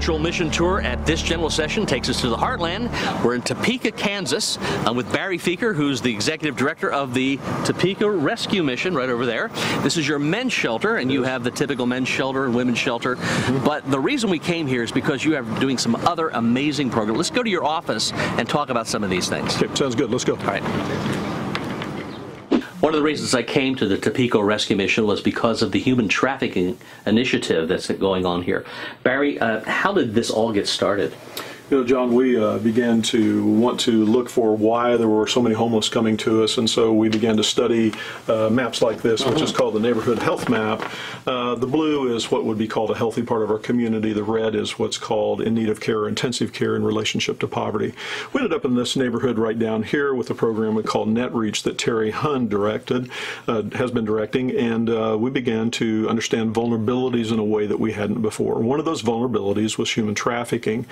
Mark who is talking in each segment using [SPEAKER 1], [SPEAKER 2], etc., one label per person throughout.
[SPEAKER 1] virtual mission tour at this general session takes us to the heartland. We're in Topeka, Kansas. I'm with Barry Feaker, who's the executive director of the Topeka Rescue Mission right over there. This is your men's shelter, and you have the typical men's shelter and women's shelter. But the reason we came here is because you are doing some other amazing programs. Let's go to your office and talk about some of these things.
[SPEAKER 2] Okay, sounds good. Let's go.
[SPEAKER 1] All right. One of the reasons I came to the Topeka Rescue Mission was because of the human trafficking initiative that's going on here. Barry, how did this all get started?
[SPEAKER 2] You know, John, we began to want to look for why there were so many homeless coming to us, and so we began to study maps like this, which is called the Neighborhood Health Map. The blue is what would be called a healthy part of our community. The red is what's called in need of care or intensive care in relationship to poverty. We ended up in this neighborhood right down here with a program we call NetReach that Terry Hund has been directing, and we began to understand vulnerabilities in a way that we hadn't before. One of those vulnerabilities was human trafficking.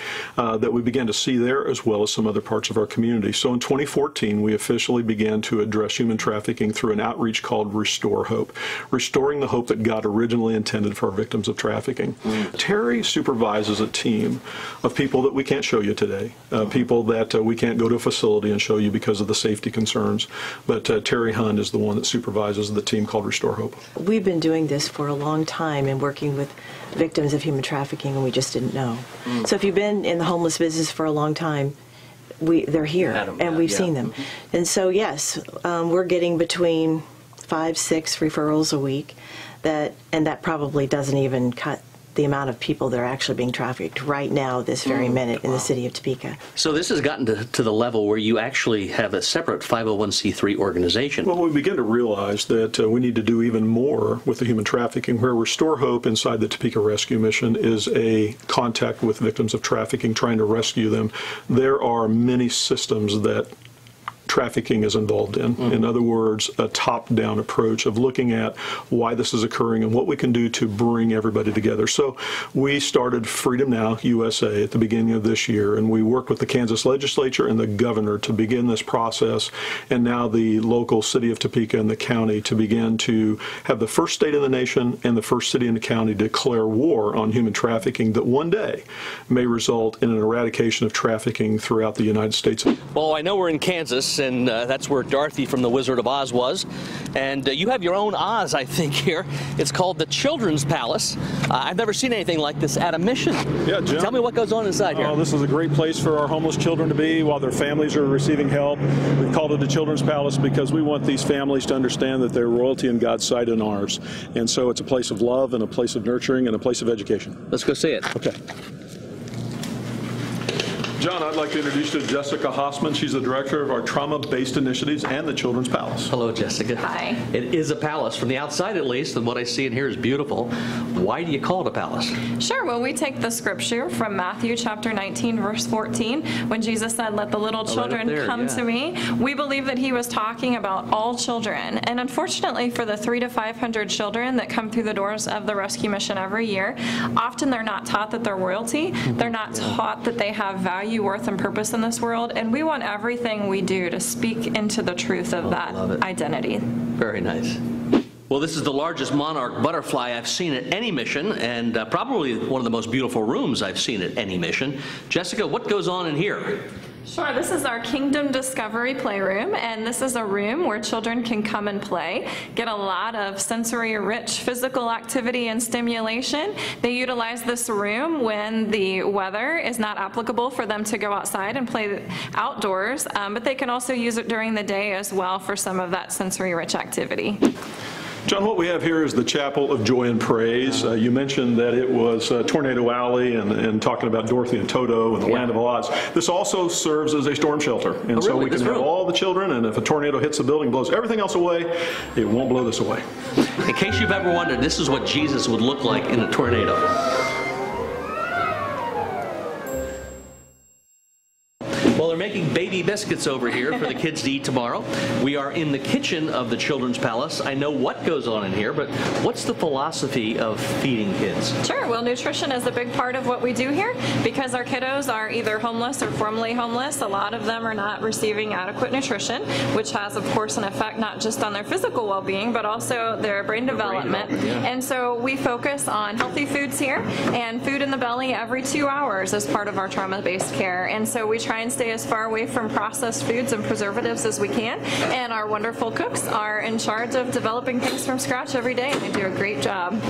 [SPEAKER 2] That we began to see there, as well as some other parts of our community. So in 2014, we officially began to address human trafficking through an outreach called Restore Hope, restoring the hope that God originally intended for our victims of trafficking. Terry supervises a team of people that we can't show you today, people that we can't go to a facility and show you because of the safety concerns. But Terry Hund is the one that supervises the team called Restore Hope.
[SPEAKER 3] We've been doing this for a long time and working with victims of human trafficking, and we just didn't know. So if you've been in the homeless business for a long time, they're here, and we've seen them. And so yes, we're getting between 5-6 referrals a week, and that probably doesn't even cut the amount of people that are actually being trafficked right now, this very minute, in the city of Topeka. So
[SPEAKER 1] this has gotten to the level where you actually have a separate 501c3 organization.
[SPEAKER 2] Well, we begin to realize that we need to do even more with the human trafficking, where Restore Hope inside the Topeka Rescue Mission is a contact with victims of trafficking, trying to rescue them. There are many systems that trafficking is involved in. In other words, a top-down approach of looking at why this is occurring and what we can do to bring everybody together. So we started Freedom Now USA at the beginning of this year, and we worked with the Kansas legislature and the governor to begin this process, and now the local city of Topeka and the county to begin to have the first state in the nation and the first city in the county declare war on human trafficking that one day may result in an eradication of trafficking throughout the United States.
[SPEAKER 1] Well, I know we're in Kansas, and that's where Dorothy from The Wizard of Oz was. And you have your own Oz, I think, here. It's called the Children's Palace. I've never seen anything like this at a mission.
[SPEAKER 2] Yeah, Jim.
[SPEAKER 1] Tell me what goes on inside here.
[SPEAKER 2] This is a great place for our homeless children to be while their families are receiving help. We've called it the Children's Palace because we want these families to understand that they're royalty in God's sight and ours. And so it's a place of love and a place of nurturing and a place of education.
[SPEAKER 1] Let's go see it.
[SPEAKER 2] Okay. John, I'd like to introduce you to Jessica Hossman. She's the director of our trauma-based initiatives and the Children's Palace.
[SPEAKER 1] Hello, Jessica.
[SPEAKER 4] Hi.
[SPEAKER 1] It is a palace. From the outside, at least, and what I see in here is beautiful. Why do you call it a palace?
[SPEAKER 4] Sure. Well, we take the scripture from Matthew chapter 19, verse 14, when Jesus said, "Let the little children come to me." We believe that he was talking about all children. And unfortunately, for the 300 to 500 children that come through the doors of the rescue mission every year, often they're not taught that they're royalty. They're not taught that they have value, worth, and purpose in this world, and we want everything we do to speak into the truth of that identity.
[SPEAKER 1] Very nice. Well, this is the largest monarch butterfly I've seen at any mission, and probably one of the most beautiful rooms I've seen at any mission. Jessica, what goes on in here?
[SPEAKER 4] Sure, this is our Kingdom Discovery Playroom, and this is a room where children can come and play, get a lot of sensory-rich physical activity and stimulation. They utilize this room when the weather is not applicable for them to go outside and play outdoors, but they can also use it during the day as well for some of that sensory-rich activity.
[SPEAKER 2] John, what we have here is the Chapel of Joy and Praise. You mentioned that it was Tornado Alley and talking about Dorothy and Toto and the Land of Oz. This also serves as a storm shelter. And so we can have all the children, and if a tornado hits the building, blows everything else away, it won't blow this away.
[SPEAKER 1] In case you've ever wondered, this is what Jesus would look like in a tornado. Well, they're making baby baby biscuits over here for the kids to eat tomorrow. We are in the kitchen of the Children's Palace. I know what goes on in here, but what's the philosophy of feeding kids?
[SPEAKER 4] Sure. Well, nutrition is a big part of what we do here because our kiddos are either homeless or formerly homeless. A lot of them are not receiving adequate nutrition, which has, of course, an effect not just on their physical well-being, but also their brain development. And so we focus on healthy foods here and food in the belly every 2 hours as part of our trauma-based care. And so we try and stay as far away from processed foods and preservatives as we can. And our wonderful cooks are in charge of developing things from scratch every day, and they do a great job.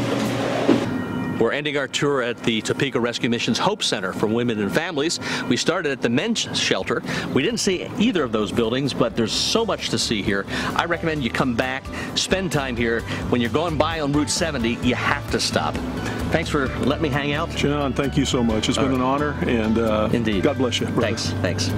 [SPEAKER 1] We're ending our tour at the Topeka Rescue Mission's Hope Center for Women and Families. We started at the men's shelter. We didn't see either of those buildings, but there's so much to see here. I recommend you come back, spend time here. When you're going by on Route 70, you have to stop. Thanks for letting me hang out.
[SPEAKER 2] John, thank you so much. It's been an honor, and
[SPEAKER 1] Indeed.
[SPEAKER 2] God bless you, brother.
[SPEAKER 1] Thanks.